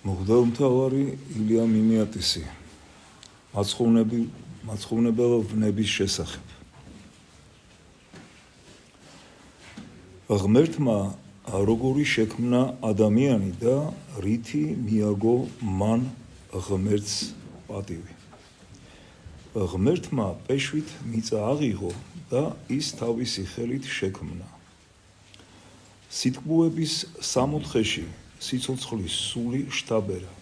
მღვდელმთავარი ილია მიმიატისი მაცხოვნებელ ვნების შესახებ. ღმერთმა როგორი შექმნა ადამიანი და რითი მიაგო მან ღმერთს პატივი. ღმერთმა პეშვით მიწა აღიღო და ის თავისი ხელით შექმნა. სიტყვების სამოთხეში სიცოცხლის სული შთაბერა.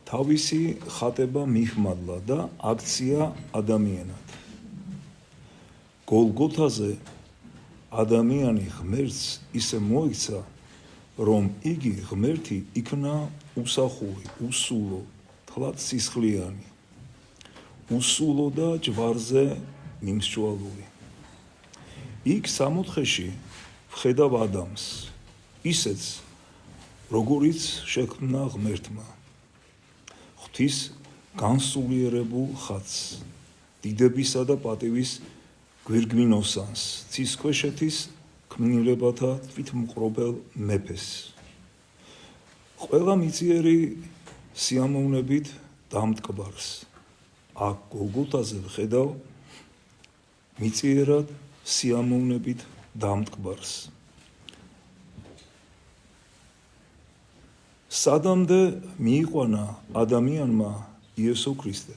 თავისი ხატება მიჰმადლა და აქცია ადამიანად. გოლგოთაზე ადამიანი ღმერთს ისე მოიქცა, რომ იგი ღმერთი იქნა უსახური, უსულო, თლად სისხლიანი, უსულო და ჯვარზე მიმსჯვალული. იქ სამოთხეში ვხედავ ადამს, ისეც, როგორიც შექმნა ღმერთმა. ღვთის განსულიერებულ ხატს, დიდებისა და პატივის გვირგვინოსანს, ცისქვეშეთის ქმნილებათა თვითმყრობელ მეფეს. ყველა მიწიერი სიამოვნებით დამტკბარს. აქ გოლგოთაზე ვხედავ მიწიერად სიამოვნებით დამტკბარს. სადამდე მიიყვანა ადამიანმა იესო ქრისტე.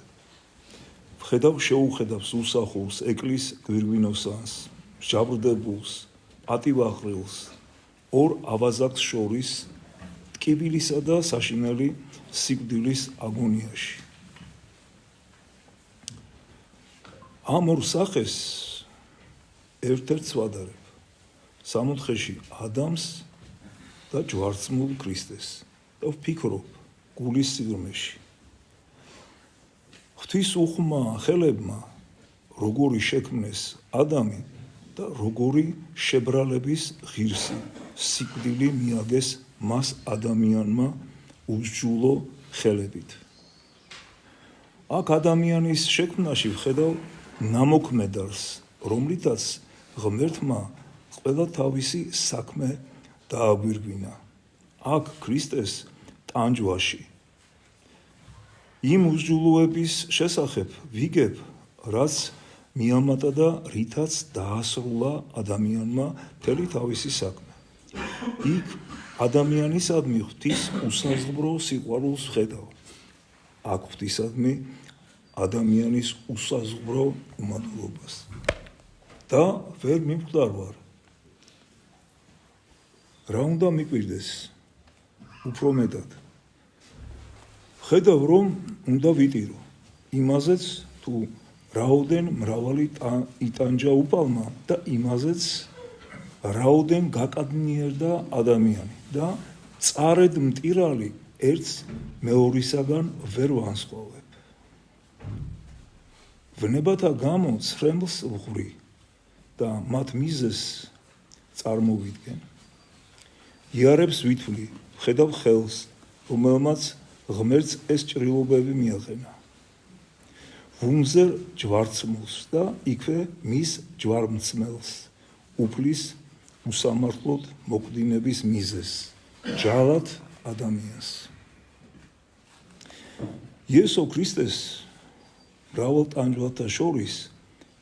ვხედავ შეუხედავს უსახურს, ეკლის გვირგვინოსანს, ჟაბრდებულს, პატივაყრილს, ორ ავაზაკს შორის ტკივილისა და საშინელი სიკვდილის აგონიაში. ამ ორ სახეს ერთ-ერთს ვადარებ, სამოთხეში ადამიანს და ჯვარცმულ ქრისტეს და ვფიქრობ გულის სიღრმეში. ღვთის უხმა ხელებმა როგორი შექმნეს ადამი და როგორი შებრალების ღირსი სიკვდილი მიაგეს მას ადამიანმა უსჯულო ხელებით. აქ ადამიანის შექმნაში ვხედავ ნამოქმედარს, რომლითაც ღმერთმა ყველა თავისი საქმე დააგვირგვინა. აქ ქრისტეს ტანჯვაში. იმ უსჯულოების შესახებ ვიგებ, რაც მიამატა და რითაც დაასრულა ადამიანმა მთელი თავისი საქმე. იქ ადამიანისადმი ღვთის უსაზღბრო სიყვარულს ვხედავ. აქ ღვთისადმი ადამიანის უსაზღბრო უმადლობას. და ვერ მივხვდარ, რა უნდა მიკვირდეს უფრო მეტად. ხედავ, რომ უნდა ვიტირო იმაზეც, თუ რაოდენ მრავალი იტანჯა უპალმა და იმაზეც, რაოდენ გაკადნიერდა ადამიანი და წარედ მტირალი ერთს მეორისაგან ვერ ვანსხვავებ. ვნებათა გამო ცრემლს ვღვრი და მათ მიზეზს წარმოვიდგენ. იარებს ვითვლი, ვხედავ ხელს, რომელმაც ღმერთს ეს ჭრილობები მიაყენა. ვუმზერ ჯვარცმულს და იქვე მის ჯვარმცმელს, უფლის უსამართლოდ მოკვდინების მიზეზს, ჯალად ადამიანს. იესო ქრისტეს მრავალ ტანჯვათა შორის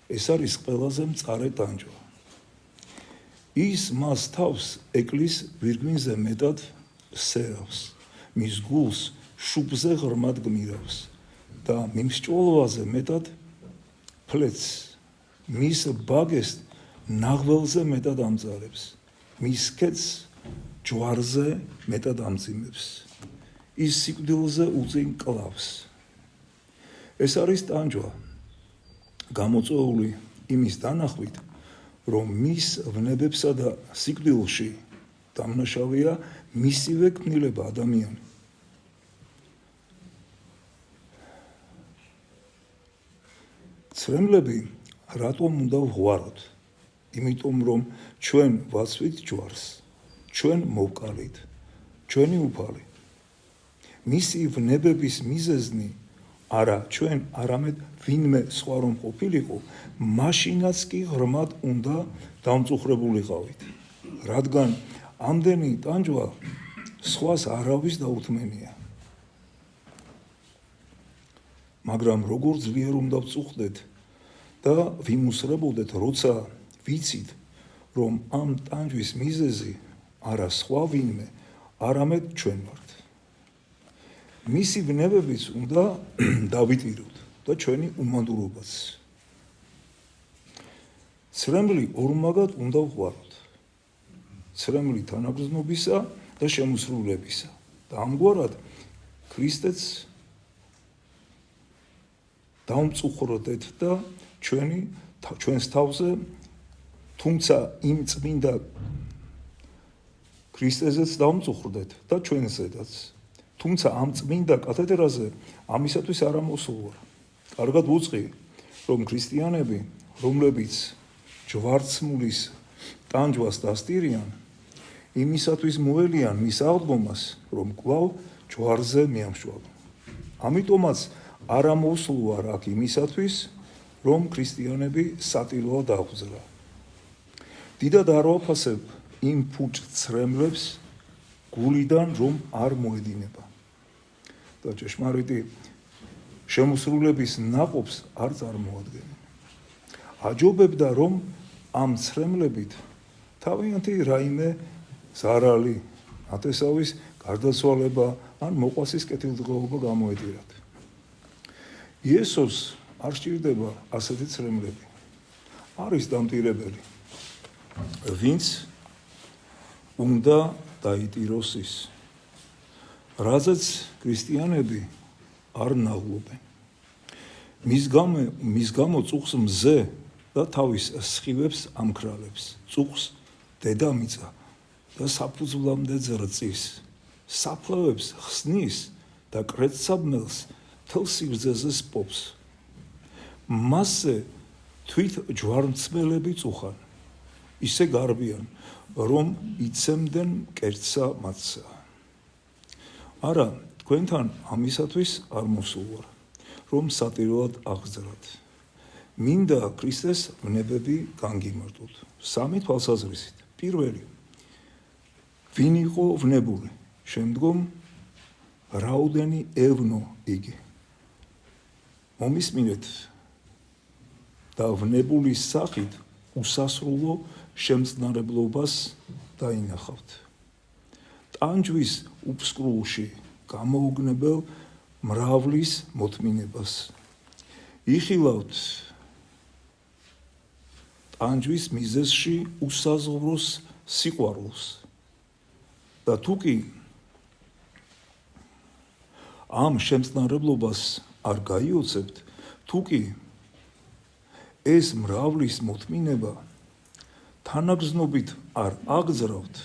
ეს არის ყველაზე მწარე ტანჯვა. ის მას თავს ეკლის გვირგვინზე მეტად სერავს, მის გულს შუბზე ღრმად გმირავს და მიმსჭვალვაზე მეტად ფლეთს, მის ბაგეს ნაღველზე მეტად ამწარებს, მის ქეთს ჯვარზე მეტად ამძიმებს, ის სიკვდილზე უწინ კლავს. ეს არის ტანჯვა, გამოწვეული იმის დანახვით, რომ მის ვნებებსა და სიკვდილში დამნაშავეა მისივე ქმნილება ადამიანი. ცრემლები რატომ უნდა ვღვაროთ? იმიტომ რომ ჩვენ ვაცვით ჯვარს, ჩვენ მოვკალით, ჩვენი უფალი. მისი ვნებების მიზეზნი არა ჩვენ, არამედ ვინმე სხვა რომ ყოფილიყო, მაშინაც კი ღრმად უნდა დამწუხრებულიყავით. რადგან ამდენი ტანჯვა სხვას არავის დაუთმენია. მაგრამ როგორ ძლიერ უნდა ვწუხდეთ და ვიმუსრებოდეთ, როცა ვიცით, რომ ამ ტანჯვის მიზეზი არა სხვა ვინმე, არამედ ჩვენ ვართ. მისი ვნებებიც უნდა დავიტიროთ და ჩვენი უმანდურობაც. ცრემლი ორმაგად უნდა ვღვაროთ. ცრემლი თანაგრძნობისა და შემოსრულებისა. და ამგვარად ქრისტეც დავმწუხრდეთ და ჩვენს თავზე, თუმცა იმ წმინდა ქრისტეზეც დავმწუხრდეთ და ჩვენზედაც. თუმცა ამ წმინდა კათედრაზე ამისათვის არ ამოსულვარ. კარგად ვუწყი, რომ ქრისტიანები, რომლებიც ჯვარცმულის ტანჯვას დასტირიან, იმისათვის მოელიან მის აღდგომას, რომ კვლავ ჯვარზე მიამშვალო. ამიტომაც არ ამოსულვარ აქ იმისათვის, რომ ქრისტიანები სატილოა დაღვძრა. დიდად არ ვაფასებ იმ ფუჭ ცრემლებს გულიდან, რომ არ მოედინება. და ჭეშმარიტი შემოსრულების ნაყოფს არ წარმოადგენენ. აჯობებდა, რომ ამ ცრემლებით თავიანთი რაიმე ზარალი, ათესავის გარდაცვალება ან მოყვასის კეთილდღეობა გამოეტირათ. იესოს არ სჭირდება ასეთი ცრემლები. არის დამტირებელი, ვინც უნდა დაიტიროს ის, რაზეც ქრისტიანები არ ნაღლობენ. მის გამო წუხს მზე და თავის სხივებს ამქრალებს. წუხს დედამიწა და საფუძვლამდე ძრწის. საფლავებს ხსნის და კრეცსაბმელს მთელ სიგრძეზე სპობს. მასზე თვით ჯვარმცმელები წუხან. ისე გარბიან, რომ იცემდნენ მკერდსა მათსა. არა, თქვენთან ამისათვის არ მოსულვარ, რომ სატიროად აღძრათ. მინდა ქრისტეს ვნებები განგიმარტოთ. სამი თვალსაზრისით. პირველი, ვინ იყო ვნებული, შემდგომ რაოდენი ევნო იგი. მომისმინეთ და ვნებულის სახით უსასრულო შემწყნარებლობას დაინახავთ. ტანჯვის უფსკრულში გამოუგნებელ მრავლის მოთმინებას. იხილავთ ტანჯვის მიზეზში უსაზღვროს სიყვარულს. და თუკი ამ შემწყნარებლობას არ გაიოცებთ, თუკი ეს მრავლის მოთმინება თანაგრძნობით არ აგძრავთ,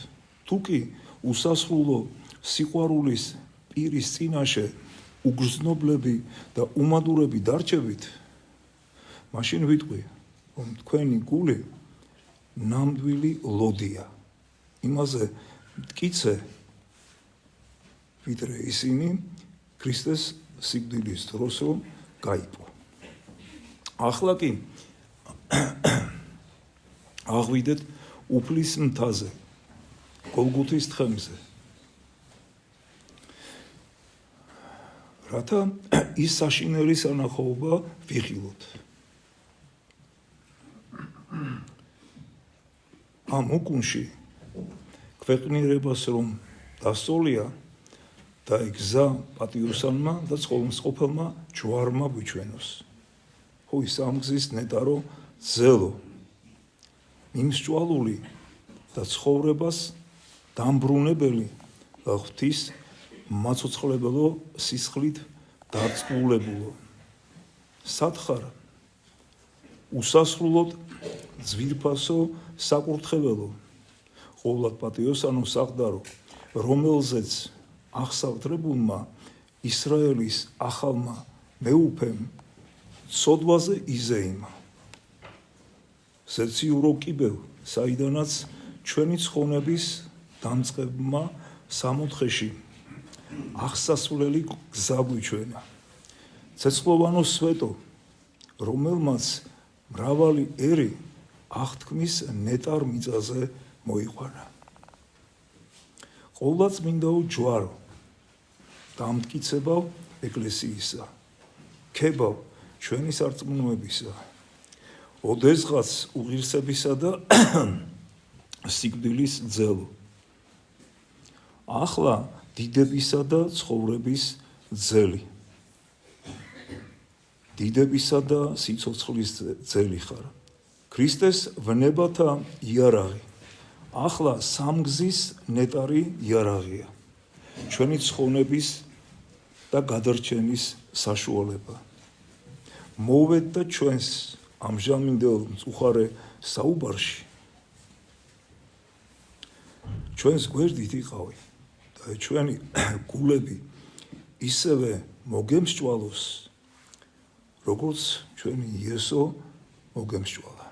თუკი უსასრულო სიყვარულის პირის წინაშე უგრძნობლები და უმადურები დარჩებით, მაშინ ვიტყვი, რომ თქვენი გული ნამდვილი ლოდია. იმაზე მტკიცე, ვიდრე ისინი ქრისტეს სიკვდილის დროს რომ გაიპო. ახლა კი აღვიდეთ უფლის მთაზე, გოლგოთის თხემზე. რათა ის საშინელი სანახაობა ვიხილოთ. ამ უკუნში ქვეყნიერებას რომ დასწოლია და იგზა პატიოსანმა და ცხოველმსყოფელმა ჯვარმა გვიჩვენოს. ხო ის ამ გზის ნეტარო ძელო, მიმსჭვალული და ცხოვრებას დამბრუნებელი და ღვთის მაცოცხლებელო სისხლით დარწმუნებულო. სათხარ უსასრულოდ ძვირფასო საკურთხეველო, ყოვლად პატიოსანო საყდარო, რომელზეც აღსავთრებულმა ისრაელის ახალმა მეუფემ ცოდვაზე იზეიმა. ზეციურო კიბელ, საიდანაც ჩვენი ცხონების დამწყებმა სამოთხეში აღსასვლელი გზა გვიჩვენა. ცეცხლოვანო სვეტო, რომელმაც მრავალი ერი აღთქმის ნეტარ მიწაზე მოიყვანა. ყოვლადწმინდაო ჯვარო, დამტკიცებავ ეკლესიისა, ქებავ ჩვენი სარწმუნოებისა, ოდესღაც უღირსებისა და სიკვდილის ძელო. ახლა დიდებისა და ცხოვრების ძელი. დიდებისა და სიცოცხლის ძელი ხარ. ქრისტეს ვნებათა იარაღი. ახლა სამგზის ნეტარი იარაღია. ჩვენი ცხონების და გადარჩენის საშუალება. მოვედ და ჩვენს ამჟამინდელ მწუხარე საუბარში ჩვენს გვერდით იყავი და ჩვენი გულები ისევე მოგემსჭვალოს, როგორც ჩვენი იესო მოგემსჭვალა.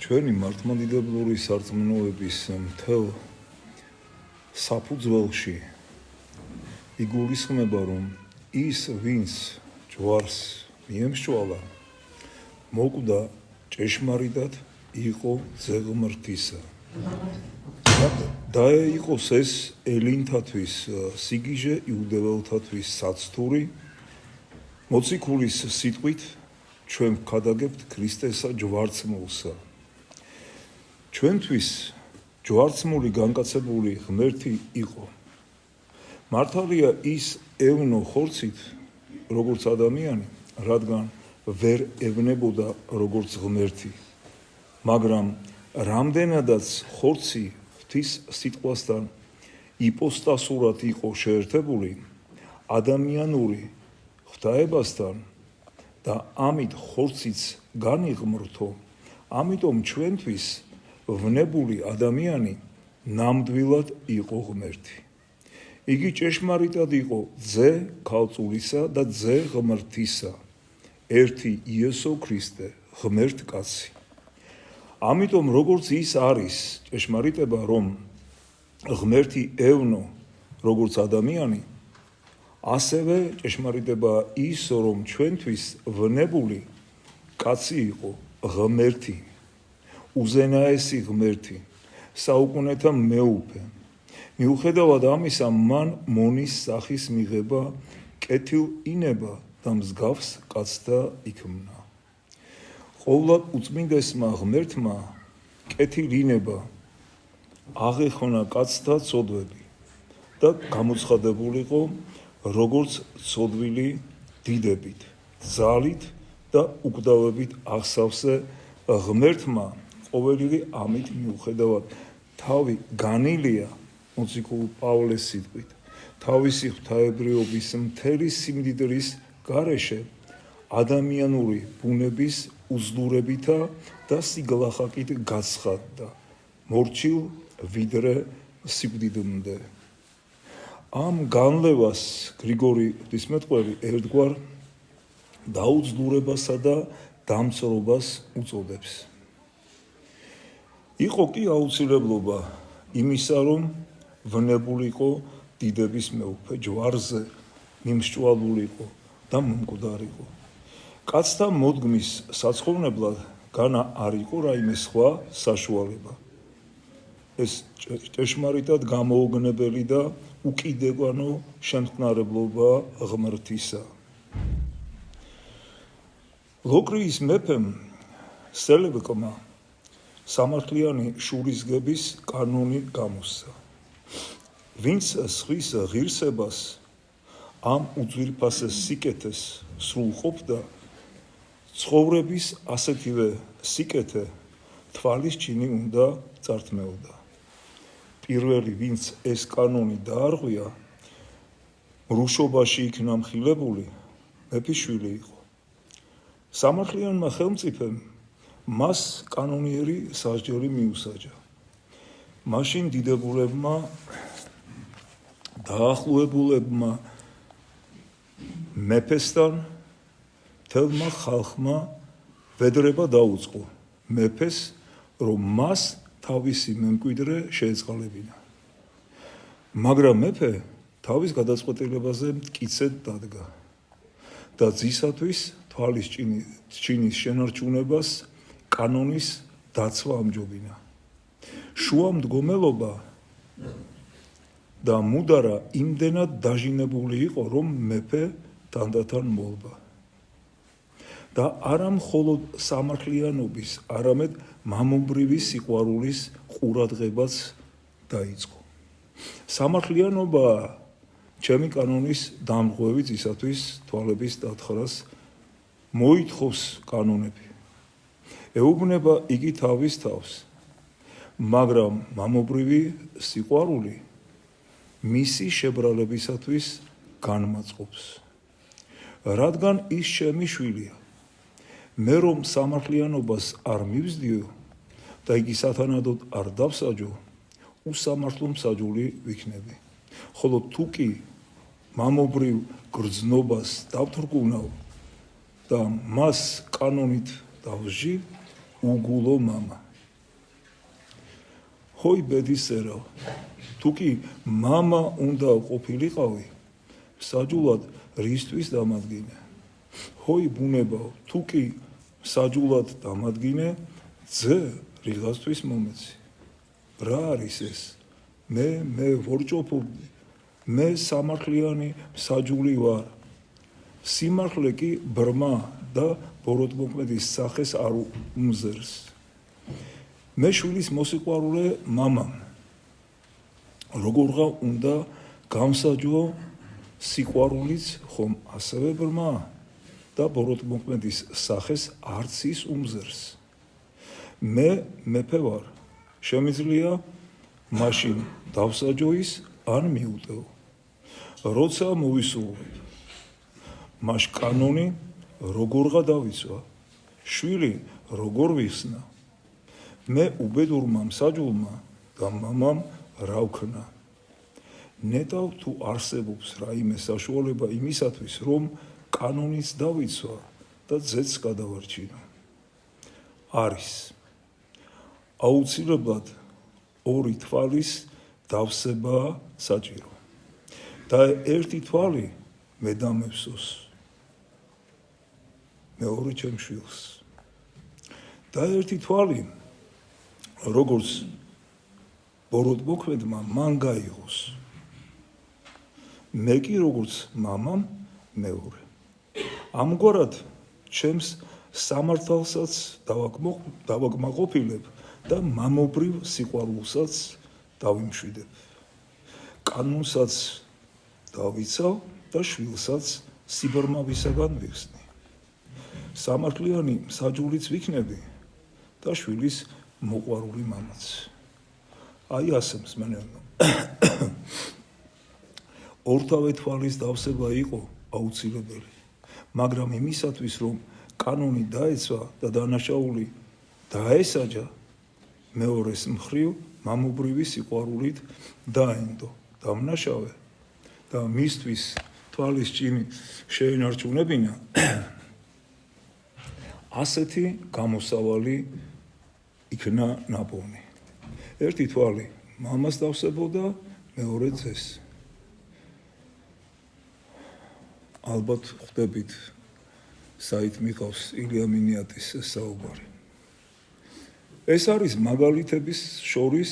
ჩვენი მართლმადიდებლური სარწმუნოების მთელ საფუძველში იგულისხმება, რომ ის, ვინც ჯვარს მიემსჭვალა, მოკვდა ჭეშმარიტად იყო ძეღმრთისა. დაეიყოს ეს ელინთათვის სიგიჟე იუდეველთათვის საცთური, მოციქულის სიტყვით ჩვენ ვქადაგებთ ქრისტესა ჯვარცმულსა. ჩვენთვის ჯვარცმული განკაცებული ღმერთი იყო. მართალია ის ევნო ხორცით, როგორც ადამიანი, რადგან ვერ ევნებოდა როგორც ღმერთი, მაგრამ რამდენადაც ხორცი ღვთის სიტყვასთან იპოსტასურად იყო შეერთებული ადამიანური ღვთაებასთან და ამით ხორციც განიღმრთო, ამიტომ ჩვენთვის ვნებული ადამიანი ნამდვილად იყო ღმერთი. იგი ჭეშმარიტად იყო ძე ქალწულისა და ძე ღმრთისა, ერთი იესო ქრისტე, ღმერთკაცი. ამიტომ როგორც ის არის ჭეშმარიტება, რომ ღმერთი ევნო როგორც ადამიანი, ასევე ჭეშმარიტება ის, რომ ჩვენთვის ვნებული კაცი იყო ღმერთი, უზენაესი ღმერთი, საუკუნეთა მეუფე. მიუხედავად ამისა, მან მონის სახის მიღება, კეთილ ინება და მსგავს კაცთა იქმნა. ყოვლად უწმინდესმა ღმერთმა კეთილ ინება აღეხონა კაცთა ცოდვები და გამოცხადებულიყო როგორც ცოდვილი დიდებით, ძალით და უკვდავებით აღსავსე ღმერთმა ყოველივე ამით მიუხედავად თავი განილია მოციქულ პავლეს სიტყვით, თავისი ღვთაებრიობის მთელი სიმდიდრის გარეშე ადამიანური ბუნების უძლურებითა და სიგლახაკით გაცხადდა, მორჩილ ვიდრე სიკვდიდმდე. ამ განლევას გრიგორი ღვთისმეტყველი ერთგვარ დაუძლურებასა და დამწრობას უწოდებს. იყო კი აუცილებლობა იმისა, რომ ვნებულიყო დიდების მეუფე, ჯვარზე მიმსჭვალულიყო და მომკვდარიყო. კაცთა მოდგმის საცხოვნებლად განა არ იყო რაიმე სხვა საშუალება. ეს ჭეშმარიტად გამოუგნებელი და უკიდევანო შემწყნარებლობა ღმრთისა. ლოკრიის მეფემ სელევკმა სამართლიანი შურისგების კანონი გამოსცა. ვინც სხვის ღირსებას ამ უძვირფასეს სიკეთეს სრულყოფდა, ცხოვრების ასეთივე სიკეთე თვალის ჩინი უნდა წართმეოდა. პირველი, ვინც ეს კანონი დაარღვია, მრუშობაში იქნა მხილებული, მეფიშვილი იყო. სამართლიანმა ხელმწიფემ მას კანონიერი სასჯელი მიუსაჯა. მაშინ დიდებულებმა, დაახლოებულებმა მეფესთან მთელმა ხალხმა ვედრება დაუწყო მეფეს, რომ მას თავისი მემკვიდრე შეეწყალებინა. მაგრამ მეფე თავის გადაწყვეტილებაზე მტკიცედ დადგა და ძისათვის თვალის ჩინის შენარჩუნებას კანონის დაცვა ამჯობინა. შუამდგომელობა და მუდარა იმდენად დაჟინებული იყო, რომ მეფე თანდათან მოლვა. და არა მხოლოდ სამართლიანობის, არამედ მამობრივი სიყვარულის ყურადღებაც დაიწყო. სამართლიანობა ჩემი კანონის დამღვევი ძისათვის თვალების დათხრას მოითხოვს კანონები. ეუბნება იგი თავის თავს, მაგრამ მამობრივი სიყვარული მისი შებრალებისათვის განმაწყობს. რადგან ის ჩემი შვილია, მე რომ სამართლიანობას არ მივსდიო და იგი სათანადოდ არ დავსაჯო, უსამართლო მსაჯული ვიქნები. ხოლო თუ კი მამობრივ გრძნობას დავთრგუნავ და მას კანონით დავსჯი, უგულო მამა. ჰოი ბედისერა, თუ კი მამა უნდა ყოფილიყავი, მსაჯულად რისთვის დამადგინე. ჰოი ბუნებაო, თუ კი მსაჯულად დამადგინე, ძე რიღასთვის მომეცი. რა არის ეს? მე ვორჭოფობდი, მე სამართლიანი მსაჯული ვარ. სიმართლე კი ბრმა და ბოროტმოქმედის სახეს არ უმზერს. მე შვილის მოსიყვარულე მამამ, როგორღა უნდა გამსაჯო სიყვარულიც ხომ ასევე ბრმა და ბოროტმოქმედის სახეს არც ის უმზერს. მე მეფე ვარ, შემიძლია მაშინ დავსაჯო ის ან მიუტევო. როცა მოვისურვებ, მაშ კანონი როგორღა დავიცვა, შვილი როგორ ვიხსნა. მე უბედურმა მსაჯულმა და მამამ რა ვქნა. ნეტავ თუ არსებობს რაიმე საშუალება იმისათვის, რომ კანონიც დავიცვა და ძეც გადავარჩინო. არის. აუცილებლად ორი თვალის დავსებაა საჭირო. და ერთი თვალი მე დამევსოს. მეორე ჩემ შვილს. და ერთი თვალი როგორც ბოროტმოქმედმა მან გაიღოს. მე კი როგორც მამამ მეორე. ამგვარად ჩემს სამართალსაც დავაკმაყოფილებ და მამობრივ სიყვარულსაც დავიმშვიდებ. კანონსაც დავიცავ და შვილსაც სიბრმავისაგან ვიხსნი. სამართლიანი მსაჯულიც ვიქნები და შვილის მოყვარული მამაც. აი ასე მსმენელო. ორთავე თვალის დავსება იყო აუცილებელი, მაგრამ იმისათვის, რომ კანონი დაეცვა და დანაშაული დაესაჯა, მეორეს მხრივ მამობრივი სიყვარულით დაენდო დამნაშავე და მისთვის თვალის ჭინი შეენარჩუნებინა. ასეთი გამოსავალი იქნა ნაპოვნი. ერთი თვალი მამას დავსებოდა, მეორე ძეს. ალბათ ხვდებით, საით მიყავს ილია მინიატის საუბარი. ეს არის მაგალითების შორის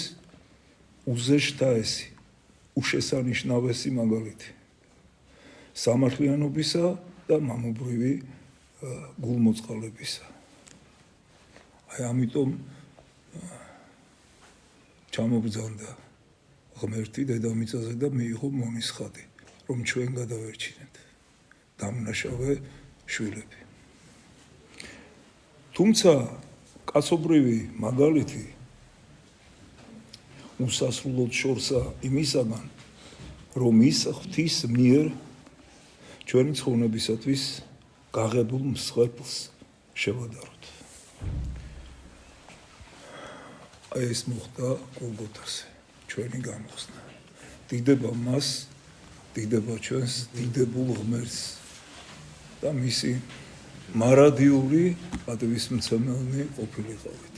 უზეშთაესი, უშესანიშნავესი მაგალითი სამართლიანობისა და მამობრივი გულმოწყალებისა. აი ამიტომ ჩამობრძანდა ღმერთი დედამიწაზე და მიიღო მონის ხატი, რომ ჩვენ გადავერჩინეთ დამნაშავე შვილები. თუმცა კაცობრივი მაგალითი უსასრულოდ შორსა იმისაგან, რომ ის ღვთის მიერ ჩვენი ცხოვრებისათვის გაღებულ მსხვერპლს შევადაროთ. აი ეს მოხდა გოლგოთაზე, ჩვენი გამოხსნა. დიდება მას, დიდება ჩვენს დიდებულ ღმერთს და მისი მარადიული პატივისმცემელნი ყოფილიყავით.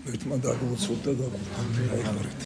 ერთმა დაგლოცოთ და დაგვიყვანთ.